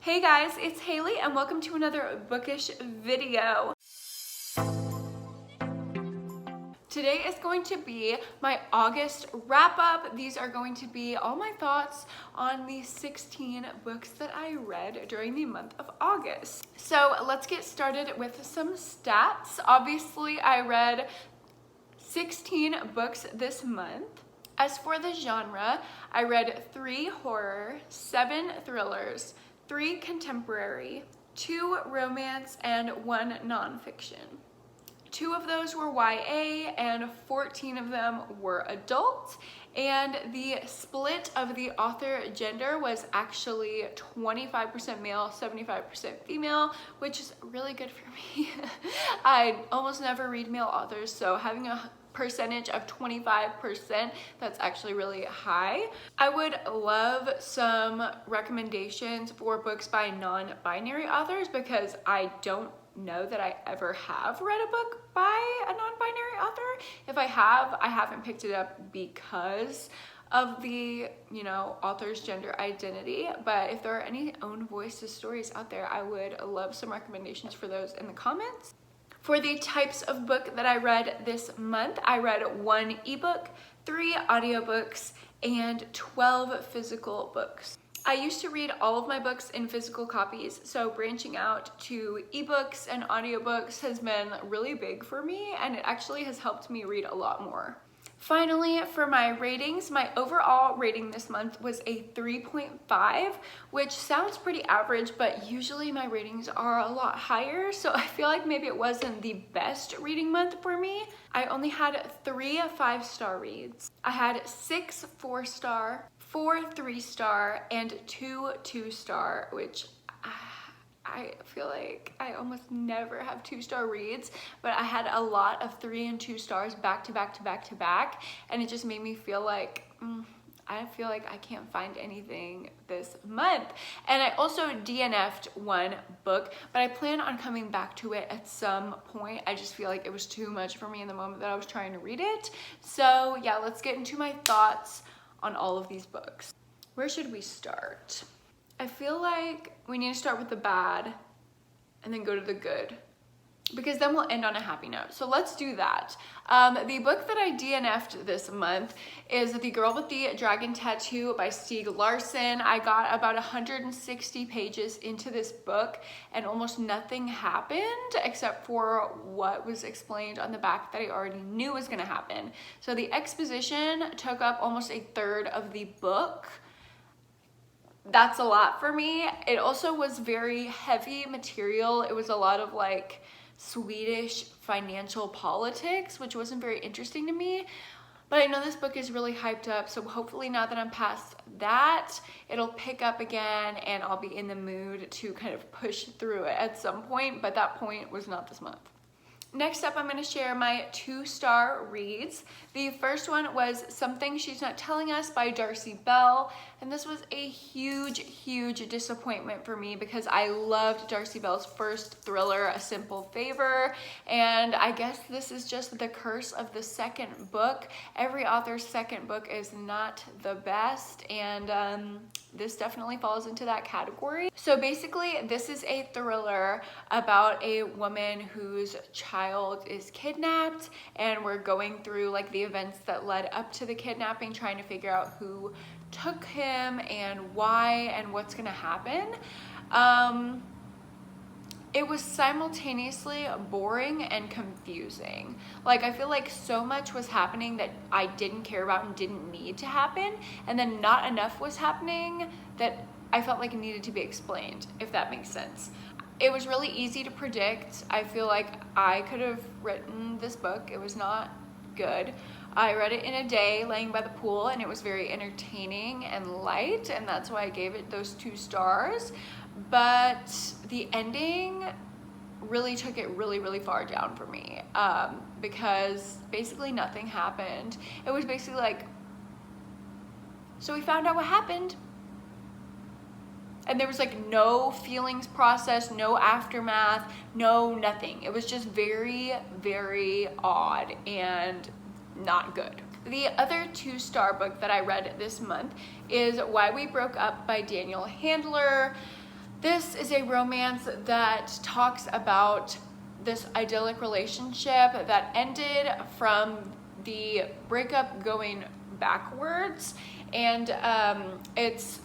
Hey guys, it's Haley and welcome to another bookish video. Today is going to be my August wrap up. These are going to be all my thoughts on the 16 books that I read during the month of August. So let's get started with some stats. Obviously, I read 16 books this month. As for the genre, I read 3 horror, 7 thrillers, 3 contemporary, 2 romance, and 1 nonfiction. 2 of those were YA and 14 of them were adult, and the split of the author gender was actually 25% male, 75% female, which is really good for me. I almost never read male authors, so having a percentage of 25%, that's actually really high. I would love some recommendations for books by non-binary authors because I don't know that I ever have read a book by a non-binary author. If I have, I haven't picked it up because of the, author's gender identity. But if there are any own voices stories out there, I would love some recommendations for those in the comments. For the types of book that I read this month, I read 1 ebook, 3 audiobooks, and 12 physical books. I used to read all of my books in physical copies, so branching out to ebooks and audiobooks has been really big for me, and it actually has helped me read a lot more. Finally, for my ratings, my overall rating this month was a 3.5, which sounds pretty average, but usually my ratings are a lot higher, so I feel like maybe it wasn't the best reading month for me. I only had 3 5-star reads. I had 6 4-star, 4 3-star, and 2 2-star, which I feel like I almost never have 2-star reads, but I had a lot of 3 and 2 stars back to back to back to back, and it just made me feel like I can't find anything this month. And I also DNF'd 1 book, but I plan on coming back to it at some point. I just feel like it was too much for me in the moment that I was trying to read it. So yeah, let's get into my thoughts on all of these books. Where should we start? I feel like we need to start with the bad and then go to the good, because then we'll end on a happy note. So let's do that. The book that I DNF'd this month is The Girl with the Dragon Tattoo by Stieg Larsson. I got about 160 pages into this book and almost nothing happened except for what was explained on the back that I already knew was gonna happen. So the exposition took up almost a third of the book. That's a lot for me. It also was very heavy material. It was a lot of like Swedish financial politics, which wasn't very interesting to me. But I know this book is really hyped up, so hopefully now that I'm past that, it'll pick up again and I'll be in the mood to kind of push through it at some point, but that point was not this month. Next up, I'm going to share my 2-star reads. The first one was Something She's Not Telling Us by Darcy Bell. And this was a huge, huge disappointment for me because I loved Darcy Bell's first thriller, A Simple Favor. And I guess this is just the curse of the second book. Every author's second book is not the best, and this definitely falls into that category. So basically, this is a thriller about a woman whose child is kidnapped, and we're going through like the events that led up to the kidnapping, trying to figure out who took him and why and what's gonna happen. It was simultaneously boring and confusing. Like, I feel like so much was happening that I didn't care about and didn't need to happen, and then not enough was happening that I felt like it needed to be explained, if that makes sense. It was really easy to predict. I feel like I could have written this book. It was not good. I read it in a day laying by the pool, and it was very entertaining and light, and that's why I gave it those 2 stars. But the ending really took it really, really far down for me, because basically nothing happened. It was basically like, so we found out what happened, and there was like no feelings process, no aftermath, no nothing. It was just very, very odd and not good. The other 2-star book that I read this month is Why We Broke Up by Daniel Handler. This is a romance that talks about this idyllic relationship that ended from the breakup going backwards, and it's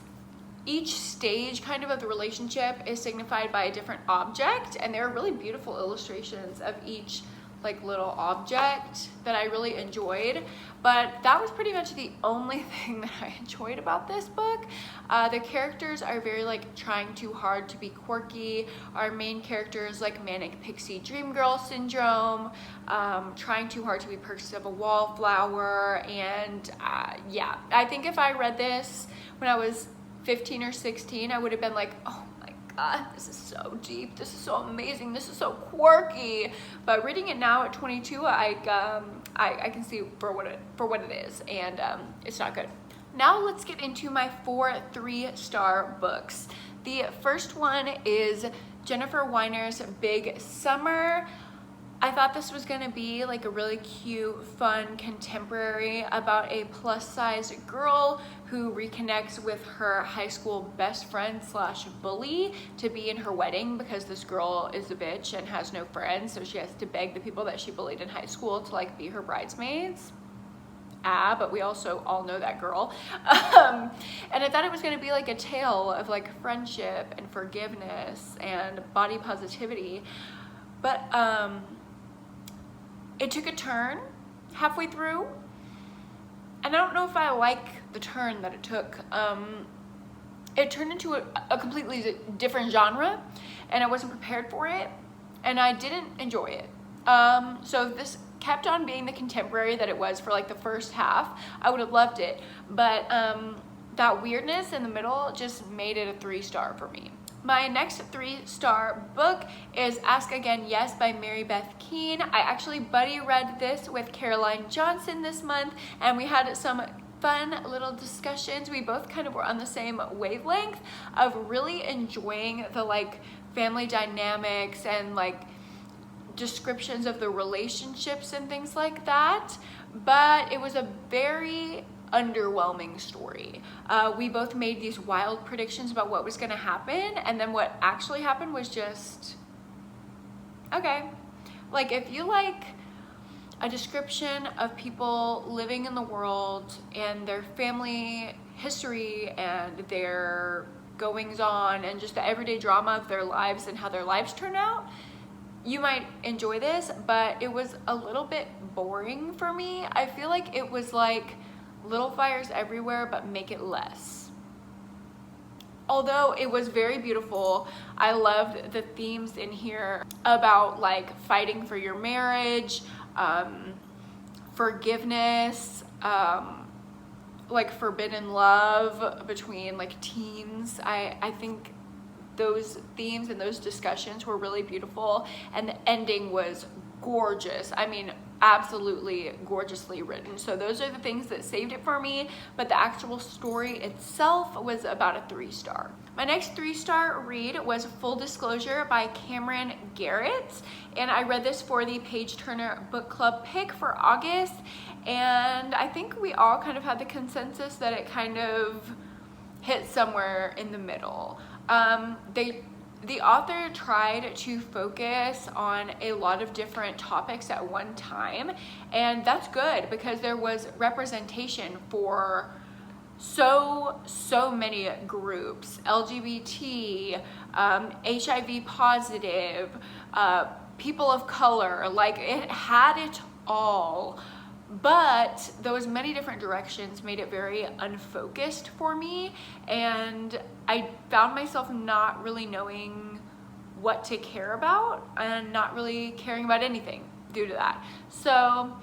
each stage kind of the relationship is signified by a different object, and there are really beautiful illustrations of each like little object that I really enjoyed. But that was pretty much the only thing that I enjoyed about this book. The characters are very like trying too hard to be quirky. Our main character is like manic pixie dream girl syndrome, trying too hard to be Perks of a Wallflower. And yeah, I think if I read this when I was 15 or 16, I would have been like, oh my God, this is so deep, this is so amazing, this is so quirky. But reading it now at 22, I can see for what it is, and it's not good. Now let's get into my 4 3-star books. The first one is Jennifer Weiner's Big Summer. I thought this was gonna be like a really cute, fun contemporary about a plus-size girl who reconnects with her high school best friend slash bully to be in her wedding, because this girl is a bitch and has no friends, so she has to beg the people that she bullied in high school to like be her bridesmaids. But we also all know that girl. And I thought it was gonna be like a tale of like friendship and forgiveness and body positivity, but it took a turn halfway through, and I don't know if I like the turn that it took. It turned into a completely different genre, and I wasn't prepared for it, and I didn't enjoy it. So if this kept on being the contemporary that it was for like the first half, I would have loved it, but that weirdness in the middle just made it a 3-star for me. My next 3-star book is Ask Again Yes by Mary Beth Keane. I actually buddy read this with Caroline Johnson this month, and we had some fun little discussions. We both kind of were on the same wavelength of really enjoying the like family dynamics and like descriptions of the relationships and things like that, but it was a very underwhelming story. We both made these wild predictions about what was going to happen, and then what actually happened was just okay. Like, if you like a description of people living in the world and their family history and their goings on and just the everyday drama of their lives and how their lives turn out, you might enjoy this, but it was a little bit boring for me. I feel like it was like Little Fires Everywhere, but make it less. Although it was very beautiful, I loved the themes in here about like fighting for your marriage, forgiveness, like forbidden love between like teens. I think those themes and those discussions were really beautiful, and the ending was gorgeous. I mean, absolutely gorgeously written. So those are the things that saved it for me, but the actual story itself was about a 3-star. My next 3-star read was Full Disclosure by Cameron Garrett, and I read this for the Page Turner Book Club pick for August, and I think we all kind of had the consensus that it kind of hit somewhere in the middle. The author tried to focus on a lot of different topics at one time, and that's good because there was representation for so many groups: LGBT, HIV positive, people of color. Like, it had it all. But those many different directions made it very unfocused for me, and I found myself not really knowing what to care about and not really caring about anything due to that. So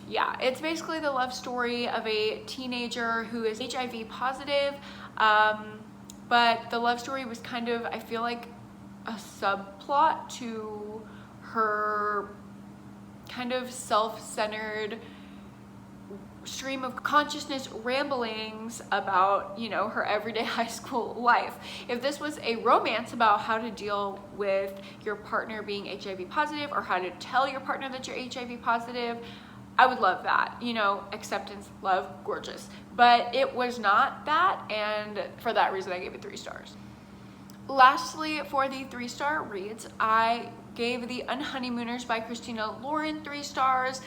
yeah, it's basically the love story of a teenager who is HIV positive, but the love story was kind of, I feel like, a subplot to her kind of self-centered stream of consciousness ramblings about, you know, her everyday high school life. If this was a romance about how to deal with your partner being HIV positive, or how to tell your partner that you're HIV positive, I would love that. You know, acceptance, love, gorgeous. But it was not that, and for that reason I gave it 3 stars. Lastly, for the 3-star reads, I gave the Unhoneymooners by Christina Lauren 3 stars.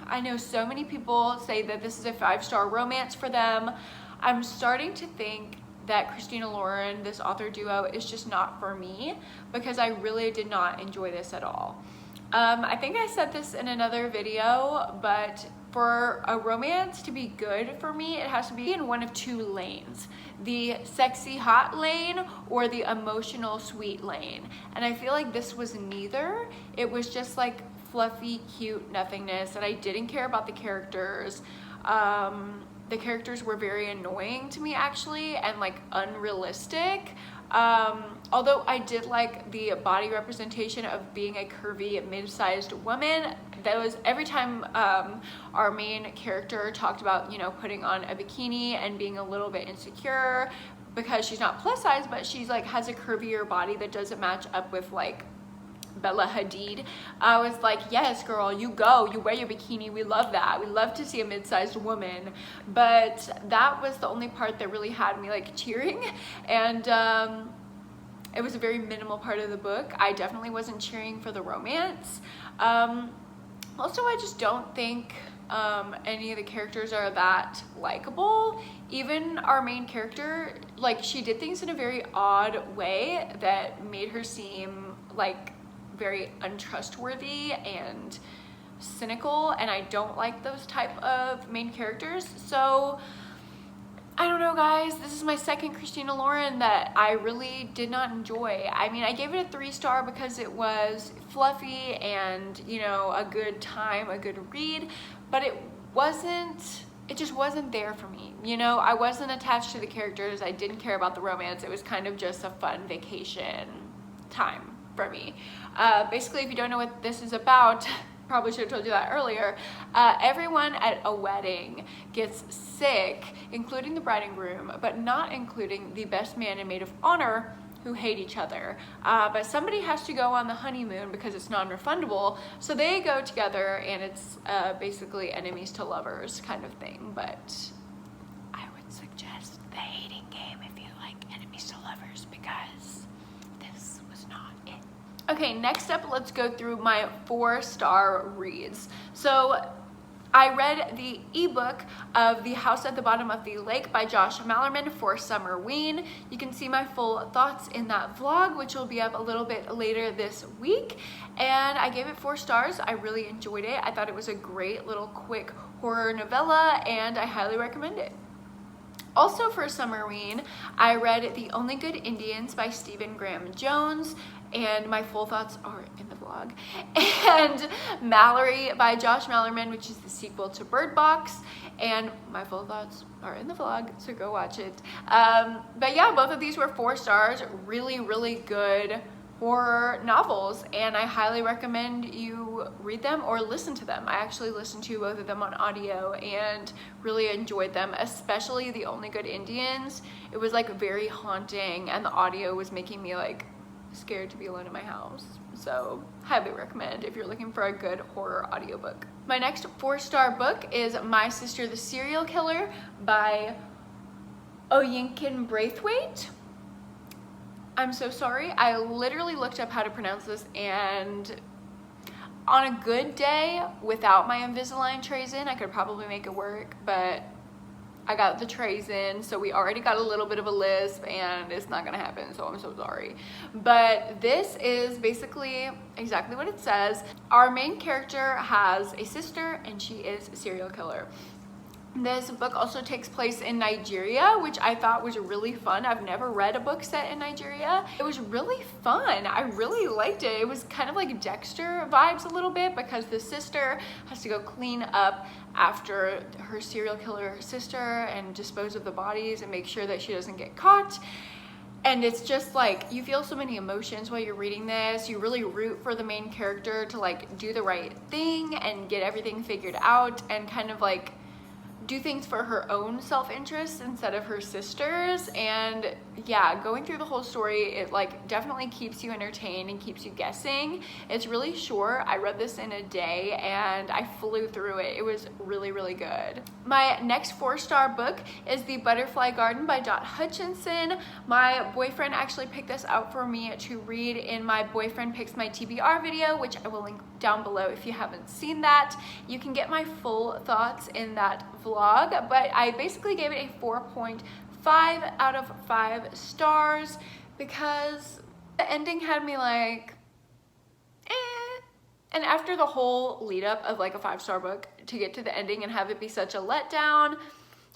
I know so many people say that this is a 5-star romance for them. I'm starting to think that Christina Lauren, this author duo, is just not for me because I really did not enjoy this at all. I think I said this in another video, but for a romance to be good for me, it has to be in one of 2 lanes. The sexy hot lane or the emotional sweet lane. And I feel like this was neither. It was just like fluffy, cute nothingness, and I didn't care about the characters. The characters were very annoying to me actually, and like unrealistic. Although I did like the body representation of being a curvy mid-sized woman. That was every time our main character talked about, you know, putting on a bikini and being a little bit insecure because she's not plus size, but she's like has a curvier body that doesn't match up with like Bella Hadid. I was like, yes girl, you go, you wear your bikini, we love that. We love to see a mid-sized woman. But that was the only part that really had me like cheering, and it was a very minimal part of the book. I definitely wasn't cheering for the romance. Also, I just don't think any of the characters are that likable. Even our main character, like, she did things in a very odd way that made her seem like very untrustworthy and cynical, and I don't like those type of main characters. So I don't know guys, this is my second Christina Lauren that I really did not enjoy. I mean, I gave it a 3-star because it was fluffy and, you know, a good time, a good read, but it just wasn't there for me. You know, I wasn't attached to the characters. I didn't care about the romance. It was kind of just a fun vacation time for me. Basically, if you don't know what this is about, probably should have told you that earlier. Everyone at a wedding gets sick, including the bride and groom, but not including the best man and maid of honor, who hate each other. But somebody has to go on the honeymoon because it's non-refundable, so they go together, and it's basically enemies to lovers kind of thing. But I would suggest the hating game if you like enemies to lovers, because this was not it. Okay, next up, let's go through my 4-star reads. So I read the ebook of The House at the Bottom of the Lake by Josh Mallerman for Summerween. You can see my full thoughts in that vlog, which will be up a little bit later this week. And I gave it 4 stars. I really enjoyed it. I thought it was a great little quick horror novella, and I highly recommend it. Also for Summerween, I read The Only Good Indians by Stephen Graham Jones, and my full thoughts are in the vlog. And Mallory by Josh Mallerman, which is the sequel to Bird Box, and my full thoughts are in the vlog, so go watch it. But yeah, both of these were 4 stars, really, really good horror novels, and I highly recommend you read them or listen to them. I actually listened to both of them on audio and really enjoyed them, especially The Only Good Indians. It was like very haunting, and the audio was making me like scared to be alone in my house. So highly recommend if you're looking for a good horror audiobook. My next 4-star book is My Sister the Serial Killer by Oyinkan Braithwaite. I'm so sorry. I literally looked up how to pronounce this, and on a good day without my Invisalign trays in, I could probably make it work, but I got the trays in, so we already got a little bit of a lisp, and it's not gonna happen, so I'm so sorry. But this is basically exactly what it says. Our main character has a sister, and she is a serial killer. This book also takes place in Nigeria, which I thought was really fun. I've never read a book set in Nigeria. It was really fun. I really liked it. It was kind of like Dexter vibes a little bit, because the sister has to go clean up after her serial killer sister and dispose of the bodies and make sure that she doesn't get caught. And it's just like, you feel so many emotions while you're reading this. You really root for the main character to like do the right thing and get everything figured out, and kind of like do things for her own self-interest instead of her sister's. And yeah, going through the whole story, it like definitely keeps you entertained and keeps you guessing. It's really short. I read this in a day and I flew through it. It was really, really good. My next 4-star book is The Butterfly Garden by Dot Hutchinson. My boyfriend actually picked this out for me to read in my Boyfriend Picks My TBR video, which I will link down below if you haven't seen that. You can get my full thoughts in that vlog, but I basically gave it a 4.5 out of 5 stars because the ending had me like, eh. And after the whole lead up of like a 5-star book to get to the ending and have it be such a letdown,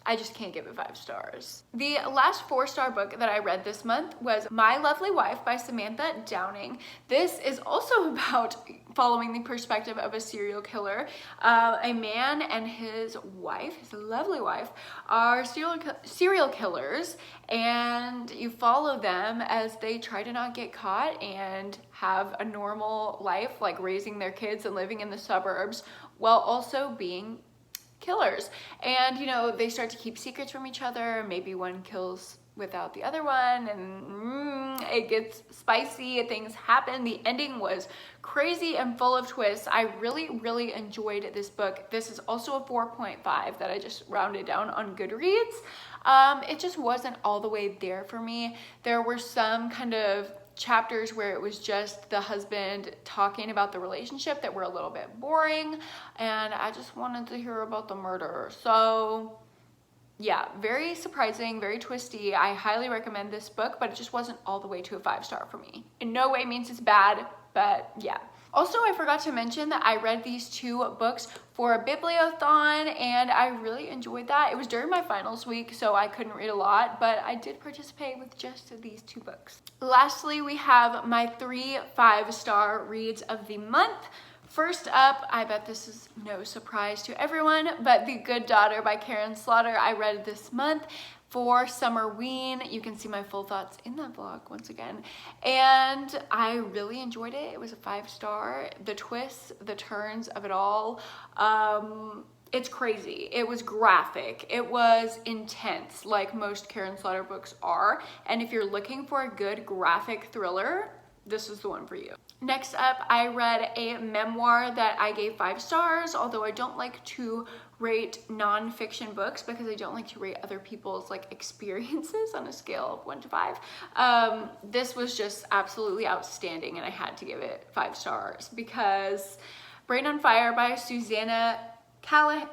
I just can't give it 5 stars. The last 4-star book that I read this month was My Lovely Wife by Samantha Downing. This is also about following the perspective of a serial killer. A man and his wife, his lovely wife, are serial killers, and you follow them as they try to not get caught and have a normal life, like raising their kids and living in the suburbs while also being killers. And you know, they start to keep secrets from each other. Maybe one kills without the other one, and it gets spicy, things happen. The ending was crazy and full of twists. I really enjoyed this book. This is also a 4.5 that I just rounded down on Goodreads. It just wasn't all the way there for me. There were some kind of chapters where it was just the husband talking about the relationship that were a little bit boring, and I just wanted to hear about the murder. So yeah, very surprising, very twisty. I highly recommend this book, but it just wasn't all the way to a 5-star for me. In no way means it's bad, but yeah. Also, I forgot to mention that I read these 2 books for a Bibliothon, and I really enjoyed that. It was during my finals week, so I couldn't read a lot, but I did participate with just these 2 books. Lastly, we have my 3 5-star reads of the month. First up, I bet this is no surprise to everyone, but The Good Daughter by Karen Slaughter I read this month for Summerween. You can see my full thoughts in that vlog once again. And I really enjoyed it. It was a 5-star. The twists, the turns of it all, it's crazy. It was graphic. It was intense, like most Karen Slaughter books are. And if you're looking for a good graphic thriller, this is the one for you. Next up, I read a memoir that I gave 5 stars, although I don't like to rate nonfiction books because I don't like to rate other people's like experiences on a scale of 1 to 5. This was just absolutely outstanding, and I had to give it 5 stars because Brain on Fire by Susanna Cahalan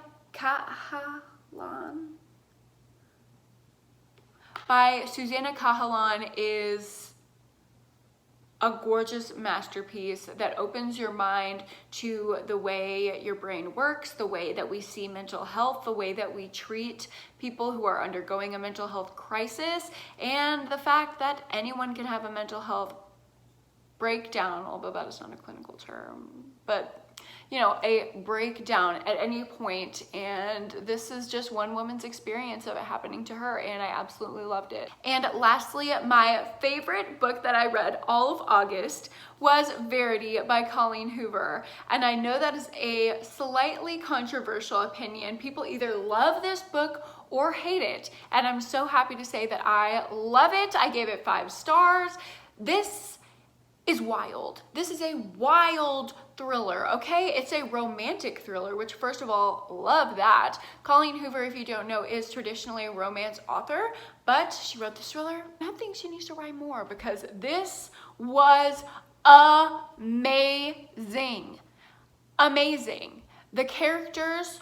is a gorgeous masterpiece that opens your mind to the way your brain works, the way that we see mental health, the way that we treat people who are undergoing a mental health crisis, and the fact that anyone can have a mental health breakdown, although that is not a clinical term, but you know, a breakdown at any point, and this is just one woman's experience of it happening to her, and I absolutely loved it. And lastly, my favorite book that I read all of August was Verity by Colleen Hoover, and I know that is a slightly controversial opinion. People either love this book or hate it, and I'm so happy to say that I love it. I gave it 5 stars. This is wild. This is a wild thriller, okay? It's a romantic thriller, which first of all, love that. Colleen Hoover, if you don't know, is traditionally a romance author, but she wrote this thriller. I think she needs to write more because this was amazing. Amazing. The characters,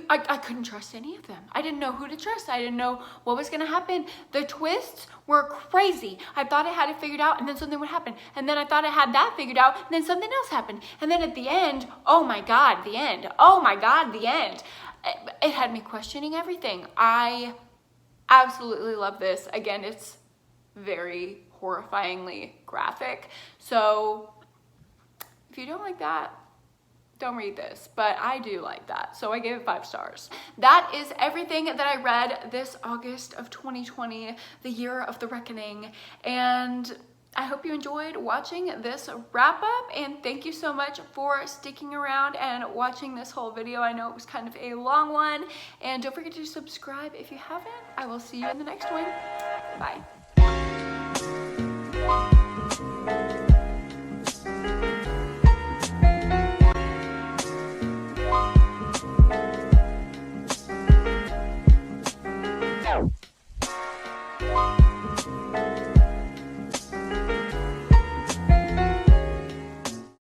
I couldn't trust any of them. I didn't know who to trust. I didn't know what was gonna happen. The twists were crazy. I thought I had it figured out, and then something would happen. And then I thought I had that figured out, and then something else happened. And then at the end, oh my God, the end. Oh my God, the end. It had me questioning everything. I absolutely love this. Again, it's very horrifyingly graphic. So if you don't like that, don't read this, but I do like that, so I gave it 5 stars. That is everything that I read this August of 2020, the year of the reckoning, and I hope you enjoyed watching this wrap up, and thank you so much for sticking around and watching this whole video. I know it was kind of a long one, and don't forget to subscribe if you haven't. I will see you in the next one. Bye.